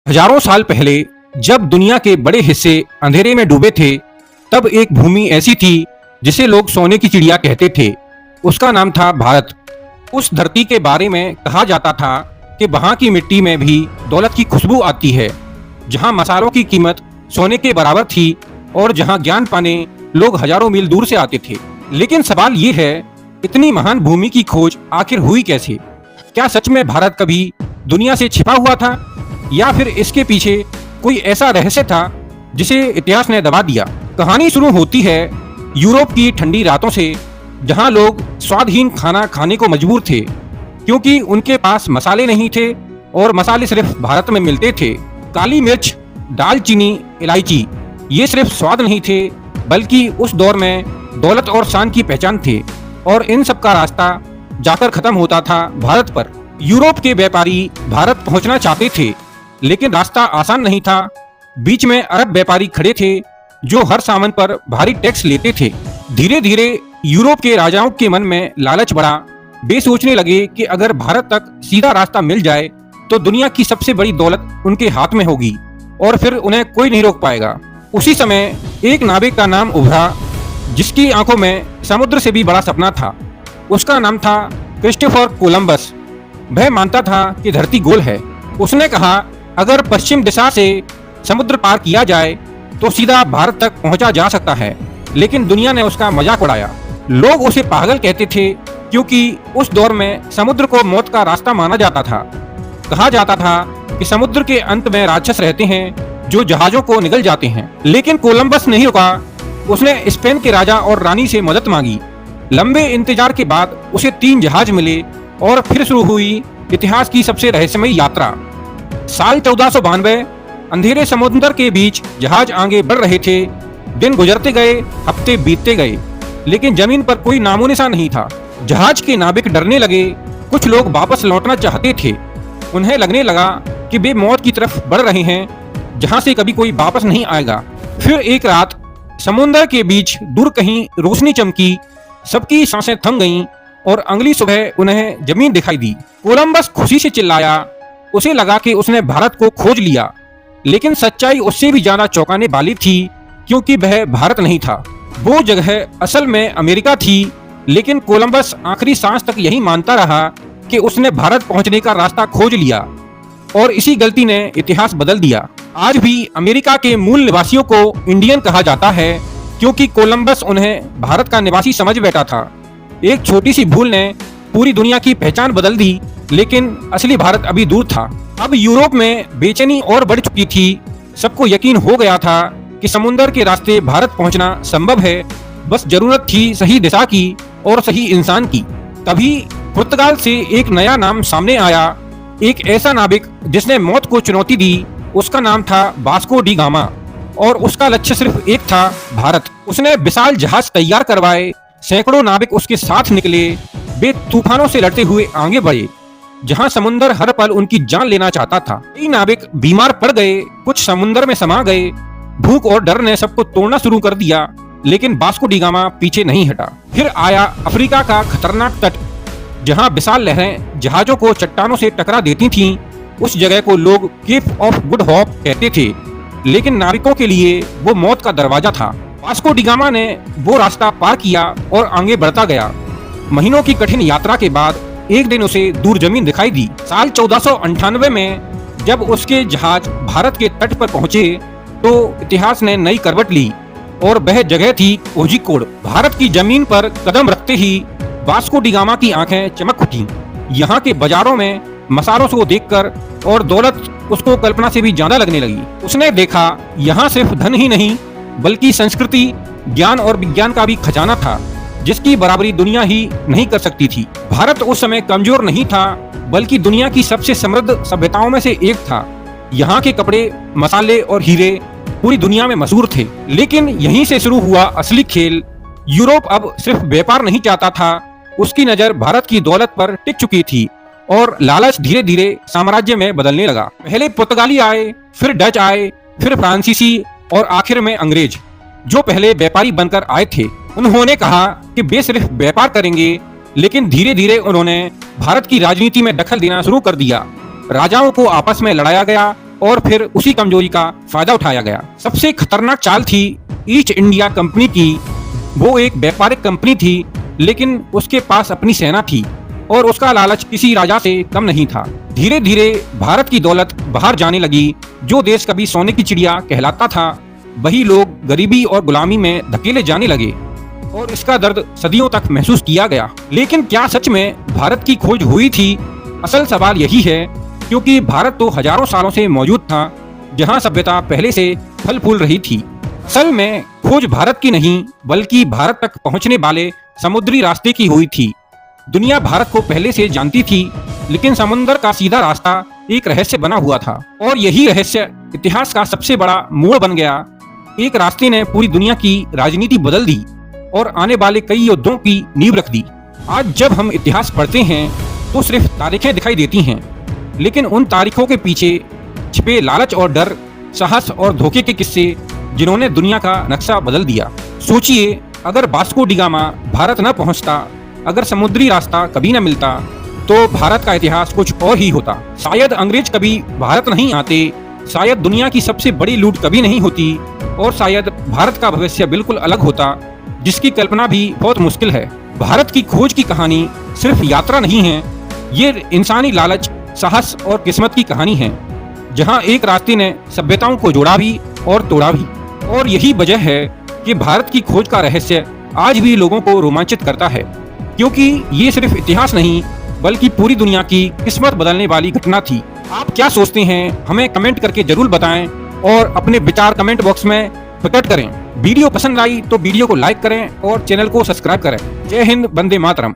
हजारों साल पहले जब दुनिया के बड़े हिस्से अंधेरे में डूबे थे, तब एक भूमि ऐसी थी जिसे लोग सोने की चिड़िया कहते थे। उसका नाम था भारत। उस धरती के बारे में कहा जाता था कि वहाँ की मिट्टी में भी दौलत की खुशबू आती है, जहाँ मसालों की कीमत सोने के बराबर थी और जहाँ ज्ञान पाने लोग हजारों मील दूर से आते थे। लेकिन सवाल ये है, इतनी महान भूमि की खोज आखिर हुई कैसे? क्या सच में भारत कभी दुनिया से छिपा हुआ था, या फिर इसके पीछे कोई ऐसा रहस्य था जिसे इतिहास ने दबा दिया? कहानी शुरू होती है यूरोप की ठंडी रातों से, जहां लोग स्वादहीन खाना खाने को मजबूर थे क्योंकि उनके पास मसाले नहीं थे और मसाले सिर्फ भारत में मिलते थे। काली मिर्च, दालचीनी, इलायची, ये सिर्फ स्वाद नहीं थे बल्कि उस दौर में दौलत और शान की पहचान थे, और इन सब का रास्ता जाकर खत्म होता था भारत पर। यूरोप के व्यापारी भारत पहुंचना चाहते थे, लेकिन रास्ता आसान नहीं था। बीच में अरब व्यापारी खड़े थे जो हर सामान पर भारी टैक्स लेते थे। धीरे धीरे यूरोप के राजाओं के मन में लालच बढ़ा। वे सोचने लगे कि अगर भारत तक सीधा रास्ता मिल जाए तो दुनिया की सबसे बड़ी दौलत उनके हाथ में होगी और फिर उन्हें कोई नहीं रोक पाएगा। उसी समय एक नाविक का नाम उभरा जिसकी आंखों में समुद्र से भी बड़ा सपना था। उसका नाम था क्रिस्टोफर कोलंबस। वह मानता था कि धरती गोल है। उसने कहा, अगर पश्चिम दिशा से समुद्र पार किया जाए तो सीधा भारत तक पहुंचा जा सकता है। लेकिन दुनिया ने उसका मजाक उड़ाया। लोग उसे पागल कहते थे क्योंकि उस दौर में समुद्र को मौत का रास्ता माना जाता था। कहा जाता था कि समुद्र के अंत में राक्षस रहते हैं जो जहाजों को निगल जाते हैं। लेकिन कोलंबस नहीं रुका। उसने स्पेन के राजा और रानी से मदद मांगी। लंबे इंतजार के बाद उसे 3 जहाज मिले और फिर शुरू हुई इतिहास की सबसे रहस्यमयी यात्रा। साल 1492। अंधेरे समुद्र के बीच जहाज आगे बढ़ रहे थे। दिन गुजरते गए, हफ्ते बीतते गए, लेकिन जमीन पर कोई नामो निशान नहीं था। जहाज के नाविक डरने लगे। कुछ लोग वापस लौटना चाहते थे। उन्हें लगने लगा कि वे मौत की तरफ बढ़ रहे हैं, जहां से कभी कोई वापस नहीं आएगा। फिर एक रात समुद्र के बीच दूर कहीं रोशनी चमकी। सबकी सांसें थम गईं और अगली सुबह उन्हें जमीन दिखाई दी। कोलंबस खुशी से चिल्लाया। उसे लगा कि उसने भारत को खोज लिया, लेकिन सच्चाई उससे भी ज्यादा चौंकाने वाली थी, क्योंकि वह भारत नहीं था। वो जगह असल में अमेरिका थी। लेकिन कोलंबस आखिरी सांस तक यही मानता रहा कि उसने भारत पहुंचने का रास्ता खोज लिया, और इसी गलती ने इतिहास बदल दिया। आज भी अमेरिका के मूल निवासियों को इंडियन कहा जाता है क्योंकि कोलंबस उन्हें भारत का निवासी समझ बैठा था। एक छोटी सी भूल ने पूरी दुनिया की पहचान बदल दी, लेकिन असली भारत अभी दूर था। अब यूरोप में बेचैनी और बढ़ चुकी थी। सबको यकीन हो गया था कि समुद्र के रास्ते भारत पहुंचना संभव है। बस जरूरत थी सही दिशा की और सही इंसान की। तभी पुर्तगाल से एक नया नाम सामने आया, एक ऐसा नाविक जिसने मौत को चुनौती दी। उसका नाम था वास्को डी गामा, और उसका लक्ष्य सिर्फ एक था, भारत। उसने विशाल जहाज तैयार करवाए। सैकड़ों नाविक उसके साथ निकले। वे तूफानों से लड़ते हुए आगे बढ़े, जहां समुद्र हर पल उनकी जान लेना चाहता था। कई नाविक बीमार पड़ गए, कुछ समुद्र में समा गए। भूख और डर ने सबको तोड़ना शुरू कर दिया, लेकिन वास्को डी गामा पीछे नहीं हटा। फिर आया अफ्रीका का खतरनाक तट, जहां विशाल लहरें जहाजों को चट्टानों से टकरा देती थीं। उस जगह को लोग केप ऑफ गुड होप कहते थे, लेकिन नाविकों के लिए वो मौत का दरवाजा था। वास्को डी गामा ने वो रास्ता पार किया और आगे बढ़ता गया। महीनों की कठिन यात्रा के बाद एक दिन उसे दूर जमीन दिखाई दी। साल 1498 में जब उसके जहाज भारत के तट पर पहुंचे तो इतिहास ने नई करवट ली, और वह जगह थी कोझिकोड। भारत की जमीन पर कदम रखते ही वास्को डी गामा की आंखें चमक उठी। यहाँ के बाजारों में मसालों को देखकर और दौलत उसको कल्पना से भी ज्यादा लगने लगी। उसने देखा, यहाँ सिर्फ धन ही नहीं बल्कि संस्कृति, ज्ञान और विज्ञान का भी खजाना था, जिसकी बराबरी दुनिया ही नहीं कर सकती थी। भारत उस समय कमजोर नहीं था, बल्कि दुनिया की सबसे समृद्ध सभ्यताओं में से एक था। यहाँ के कपड़े, मसाले और हीरे पूरी दुनिया में मशहूर थे। लेकिन यहीं से शुरू हुआ असली खेल। यूरोप अब सिर्फ व्यापार नहीं चाहता था, उसकी नजर भारत की दौलत पर टिक चुकी थी, और लालच धीरे धीरे साम्राज्य में बदलने लगा। पहले पुर्तगाली आए, फिर डच आए, फिर फ्रांसीसी और आखिर में अंग्रेज, जो पहले व्यापारी बनकर आए थे। उन्होंने कहा कि वे सिर्फ व्यापार करेंगे, लेकिन धीरे धीरे उन्होंने भारत की राजनीति में दखल देना शुरू कर दिया। राजाओं को आपस में लड़ाया गया और फिर उसी कमजोरी का फायदा उठाया गया। सबसे खतरनाक चाल थी ईस्ट इंडिया कंपनी की। वो एक व्यापारिक कंपनी थी, लेकिन उसके पास अपनी सेना थी और उसका लालच किसी राजा से कम नहीं था। धीरे धीरे भारत की दौलत बाहर जाने लगी। जो देश कभी सोने की चिड़िया कहलाता था, वही लोग गरीबी और गुलामी में धकेले जाने लगे और इसका दर्द सदियों तक महसूस किया गया। लेकिन क्या सच में भारत की खोज हुई थी? असल सवाल यही है, क्योंकि भारत तो हजारों सालों से मौजूद था, जहां सभ्यता पहले से फल फूल रही थी। असल में खोज भारत की नहीं, बल्कि भारत तक पहुंचने वाले समुद्री रास्ते की हुई थी। दुनिया भारत को पहले से जानती थी, लेकिन समुद्र का सीधा रास्ता एक रहस्य बना हुआ था और यही रहस्य इतिहास का सबसे बड़ा मोड़ बन गया। एक रास्ते ने पूरी दुनिया की राजनीति बदल दी और आने वाले कई युद्धों की नींव रख दी। आज जब हम इतिहास पढ़ते हैं तो सिर्फ तारीखें दिखाई देती हैं, लेकिन उन तारीखों के पीछे छिपे लालच और डर, साहस और धोखे के किस्से, जिन्होंने दुनिया का नक्शा बदल दिया। सोचिए, अगर वास्को डी गामा भारत न पहुंचता, अगर समुद्री रास्ता कभी न मिलता, तो भारत का इतिहास कुछ और ही होता। शायद अंग्रेज कभी भारत नहीं आते, शायद दुनिया की सबसे बड़ी लूट कभी नहीं होती और शायद भारत का भविष्य बिल्कुल अलग होता, जिसकी कल्पना भी बहुत मुश्किल है। भारत की खोज की कहानी सिर्फ यात्रा नहीं है, ये इंसानी लालच, साहस और किस्मत की कहानी है, जहां एक रास्ते ने सभ्यताओं को जोड़ा भी और तोड़ा भी। और यही वजह है कि भारत की खोज का रहस्य आज भी लोगों को रोमांचित करता है, क्योंकि ये सिर्फ इतिहास नहीं, बल्कि पूरी दुनिया की किस्मत बदलने वाली घटना थी। आप क्या सोचते हैं, हमें कमेंट करके जरूर बताएं और अपने विचार कमेंट बॉक्स में प्रकट करें। वीडियो पसंद आई तो वीडियो को लाइक करें और चैनल को सब्सक्राइब करें। जय हिंद, वंदे मातरम।